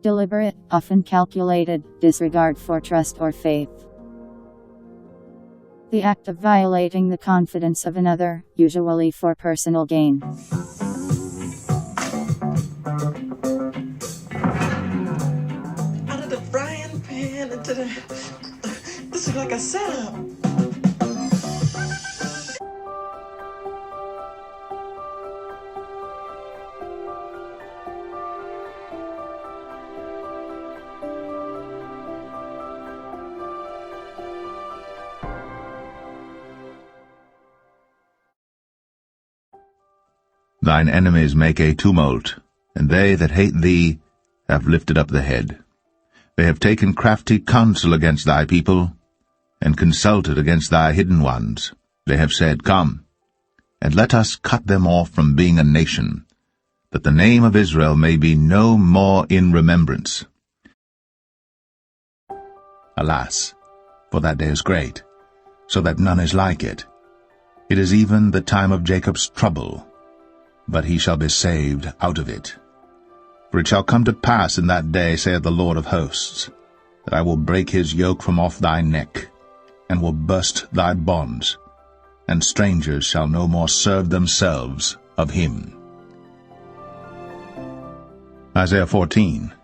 deliberate, often calculated, disregard for trust or faith. The act of violating the confidence of another, usually for personal gain. Out of the frying pan into the... This is like a setup. Thine enemies make a tumult, and they that hate thee have lifted up the head. They have taken crafty counsel against thy people, and consulted against thy hidden ones. They have said, Come, and let us cut them off from being a nation, that the name of Israel may be no more in remembrance. Alas, for that day is great, so that none is like it. It is even the time of Jacob's trouble, but he shall be saved out of it. For it shall come to pass in that day, saith the Lord of hosts, that I will break his yoke from off thy neck, and will burst thy bonds, and strangers shall no more serve themselves of him. Isaiah 14.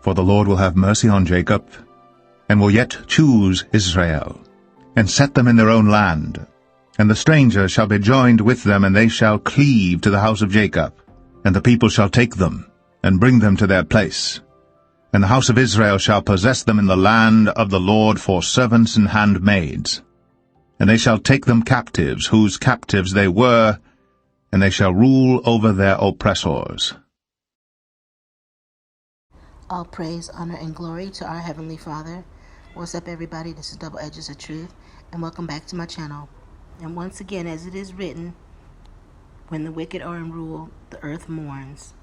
For the Lord will have mercy on Jacob, and will yet choose Israel, and set them in their own land. And the strangers shall be joined with them, and they shall cleave to the house of Jacob. And the people shall take them, and bring them to their place. And the house of Israel shall possess them in the land of the Lord for servants and handmaids. And they shall take them captives, whose captives they were, and they shall rule over their oppressors. All praise, honor, and glory to our Heavenly Father. What's up, everybody? This is Double Edges of Truth, and welcome back to my channel. And once again, as it is written, when the wicked are in rule, the earth mourns.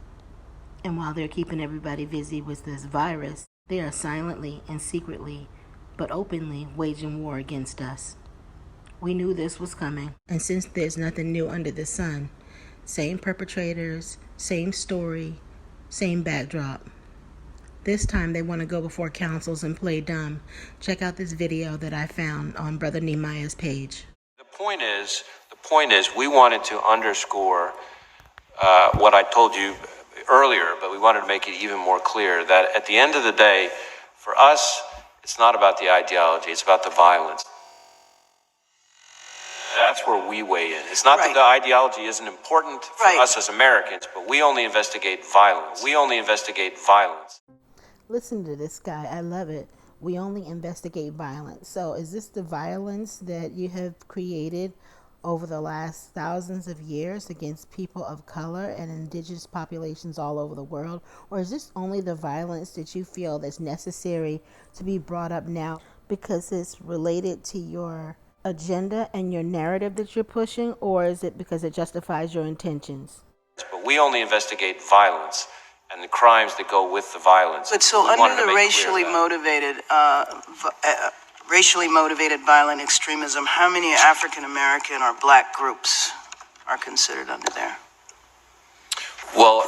And while they're keeping everybody busy with this virus, they are silently and secretly, but openly, waging war against us. We knew this was coming. And since there's nothing new under the sun, same perpetrators, same story, same backdrop. This time they want to go before councils and play dumb. Check out this video that I found on Brother Nehemiah's page. The point is, we wanted to underscore what I told you earlier, but we wanted to make it even more clear that at the end of the day, for us, it's not about the ideology, it's about the violence. That's where we weigh in. It's not that the ideology isn't important for us as Americans, but we only investigate violence. We only investigate violence. Listen to this guy. I love it. We only investigate violence. So is this the violence that you have created over the last thousands of years against people of color and indigenous populations all over the world? Or is this only the violence that you feel that's necessary to be brought up now because it's related to your agenda and your narrative that you're pushing? Or is it because it justifies your intentions? But we only investigate violence and the crimes that go with the violence. But so under the racially motivated violent extremism, how many African American or black groups are considered under there? Well,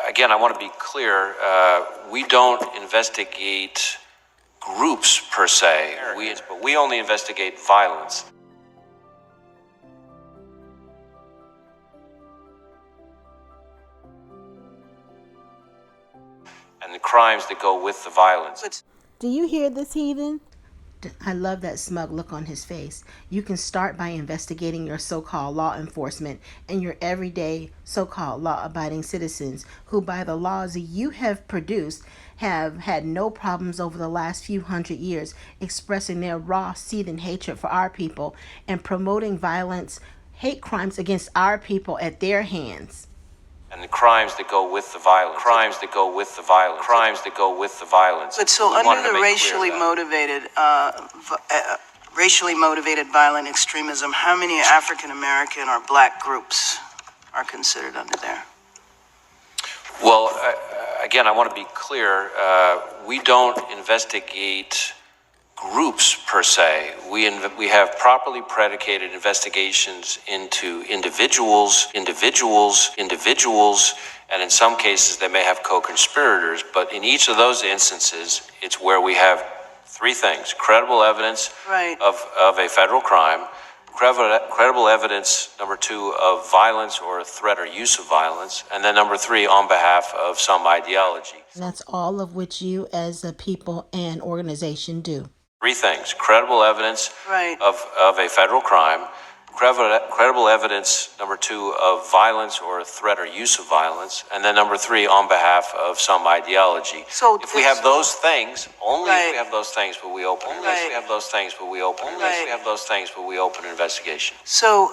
again, I want to be clear. We don't investigate groups per se, but we only investigate violence. And the crimes that go with the violence. Do you hear this, heathen? I love that smug look on his face. You can start by investigating your so-called law enforcement and your everyday so-called law-abiding citizens who, by the laws you have produced, have had no problems over the last few hundred years expressing their raw, seething hatred for our people and promoting violence, hate crimes against our people at their hands. And the crimes that go with the violence. Crimes that go with the violence. Crimes that go with the violence. But so under the racially motivated violent extremism, how many African American or black groups are considered under there? Well, again, I want to be clear. We don't investigate groups per se. We have properly predicated investigations into individuals, And in some cases, they may have co-conspirators, but in each of those instances, it's where we have three things: credible evidence Right. of a federal crime, credible evidence, number two, of violence or threat or use of violence, and then number three, on behalf of some ideology. That's all of which you as a people and organization do. Three things: credible evidence Right. of a federal crime, credible evidence, number two, of violence or threat or use of violence, and then number three, on behalf of some ideology. So if we have those things, only if we Right. have those things will we open. Only if we Right. have those things will we open. Only if we have those things will we open an investigation. So,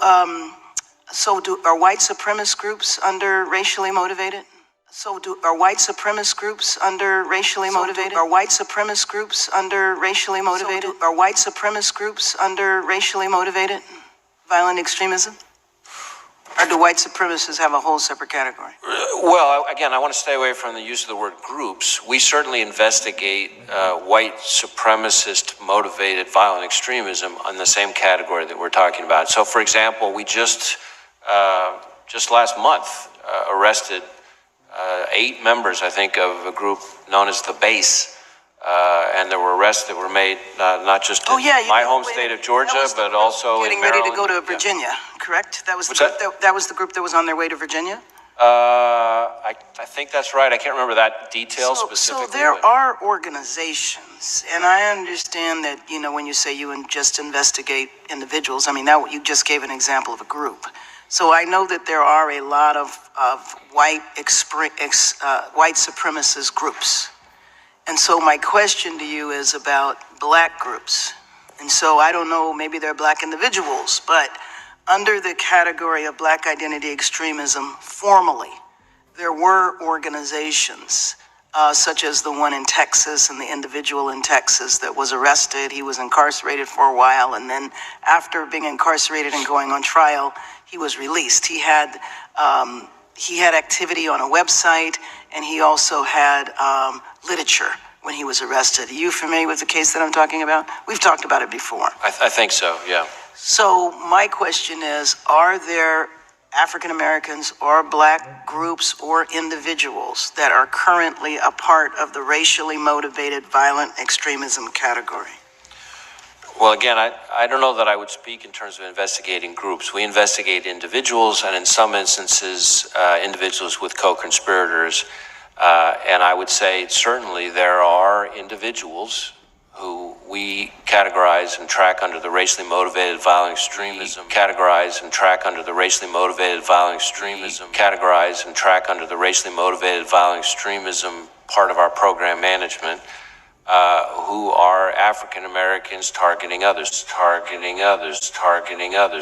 are white supremacist groups under racially motivated? Are white supremacist groups under racially motivated? Are white supremacist groups under racially motivated? Are white supremacist groups under racially motivated violent extremism? Or do white supremacists have a whole separate category? Well, again, I want to stay away from the use of the word groups. We certainly investigate white supremacist motivated violent extremism in the same category that we're talking about. So, for example, we just last month arrested 8 members, I think, of a group known as the Base. And there were arrests that were made not just in my home state of Georgia, but also in Maryland. Getting ready to go to Virginia, correct? That was that was the group that was on their way to Virginia? I think that's right. I can't remember that detail specifically. So there are organizations, and I understand that, when you say you just investigate individuals, I mean, that you just gave an example of a group. So I know that there are a lot of white supremacist groups. And so my question to you is about black groups. And so I don't know, maybe they're black individuals, but under the category of black identity extremism, formally, there were organizations such as the one in Texas and the individual in Texas that was arrested. He was incarcerated for a while, and then after being incarcerated and going on trial, he was released. He had activity on a website, and he also had literature when he was arrested. Are you familiar with the case that I'm talking about? We've talked about it before. I think so, yeah. So my question is, are there African Americans or black groups or individuals that are currently a part of the racially motivated violent extremism category? Well, again, I don't know that I would speak in terms of investigating groups. We investigate individuals, and in some instances, individuals with co-conspirators. And I would say certainly there are individuals who we categorize and track under the racially motivated violent extremism, categorize and track under the racially motivated violent extremism, categorize and track under the racially motivated violent extremism part of our program management, who are African Americans targeting others.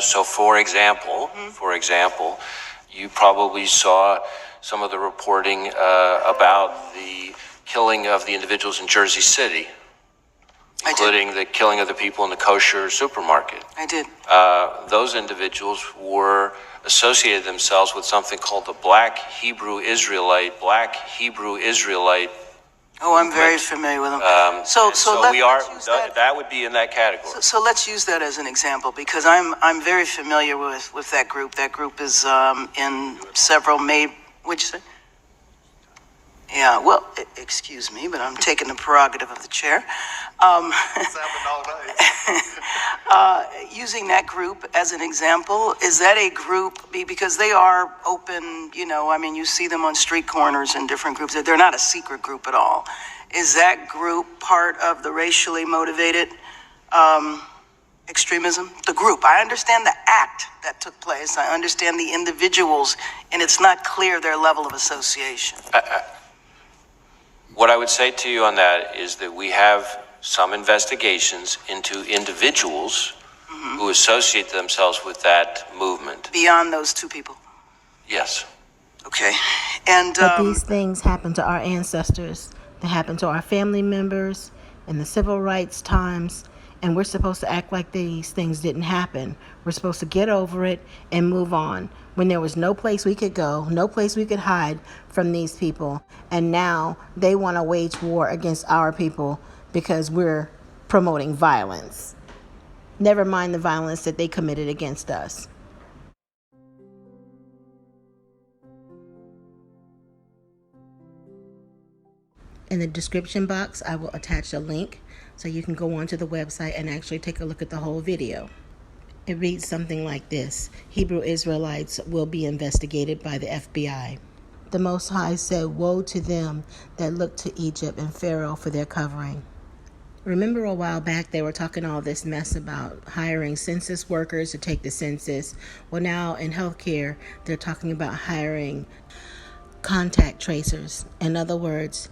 So for example, you probably saw some of the reporting about the killing of the individuals in Jersey City, including the killing of the people in the kosher supermarket. I did. Those individuals were associated themselves with something called the Black Hebrew Israelite. Oh, I'm very familiar with them. So that would be in that category. So let's use that as an example, because I'm very familiar with that group. That group is in several what'd you say? Yeah, well, excuse me, but I'm taking the prerogative of the chair. Using that group as an example, is that a group, because they are open, you see them on street corners in different groups. They're not a secret group at all. Is that group part of the racially motivated extremism? The group. I understand the act that took place. I understand the individuals, and it's not clear their level of association. What I would say to you on that is that we have some investigations into individuals who associate themselves with that movement. Beyond those two people? Yes. Okay. And but these things happen to our ancestors. They happen to our family members in the civil rights times, and we're supposed to act like these things didn't happen. We're supposed to get over it and move on, when there was no place we could go, no place we could hide from these people. And now they want to wage war against our people because we're promoting violence. Never mind the violence that they committed against us. In the description box, I will attach a link so you can go onto the website and actually take a look at the whole video. It reads something like this: Hebrew Israelites will be investigated by the FBI. The Most High said, "Woe to them that look to Egypt and Pharaoh for their covering." Remember a while back they were talking all this mess about hiring census workers to take the census. Well, now in healthcare, they're talking about hiring contact tracers. In other words,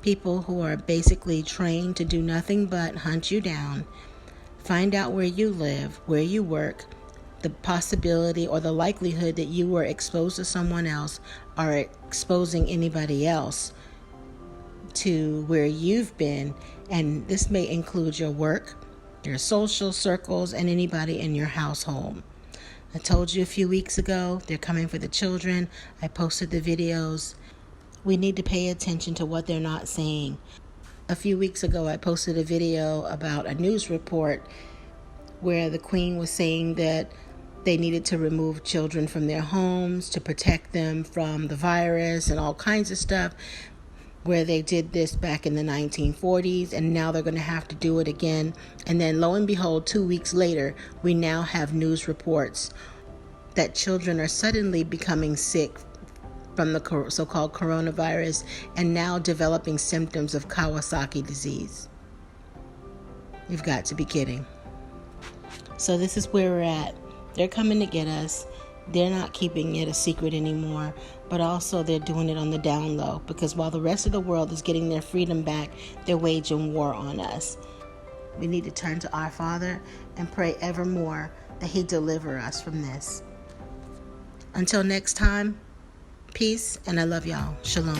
people who are basically trained to do nothing but hunt you down, find out where you live, where you work, the possibility or the likelihood that you were exposed to someone else or exposing anybody else to where you've been. And this may include your work, your social circles, and anybody in your household. I told you a few weeks ago, they're coming for the children. I posted the videos. We need to pay attention to what they're not saying. A few weeks ago, I posted a video about a news report where the Queen was saying that they needed to remove children from their homes to protect them from the virus and all kinds of stuff, where they did this back in the 1940s, and now they're going to have to do it again. And then lo and behold, 2 weeks later, we now have news reports that children are suddenly becoming sick from the so-called coronavirus and now developing symptoms of Kawasaki disease. You've got to be kidding. So this is where we're at. They're coming to get us. They're not keeping it a secret anymore, but also they're doing it on the down low, because while the rest of the world is getting their freedom back, they're waging war on us. We need to turn to our Father and pray evermore that He deliver us from this. Until next time, peace, and I love y'all. Shalom.